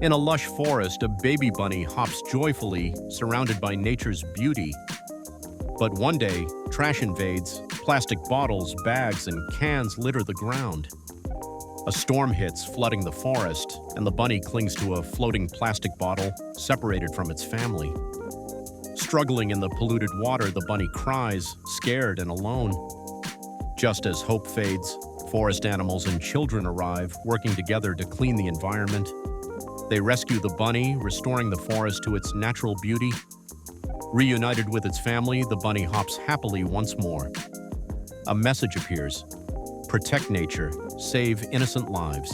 In a lush forest, a baby bunny hops joyfully, surrounded by nature's beauty. But one day, trash invades. Plastic bottles, bags, and cans litter the ground. A storm hits, flooding the forest, and the bunny clings to a floating plastic bottle, separated from its family. Struggling in the polluted water, the bunny cries, scared and alone. Just as hope fades, forest animals and children arrive, working together to clean the environment. They rescue the bunny, restoring the forest to its natural beauty. Reunited with its family, the bunny hops happily once more. A message appears: protect nature, save innocent lives.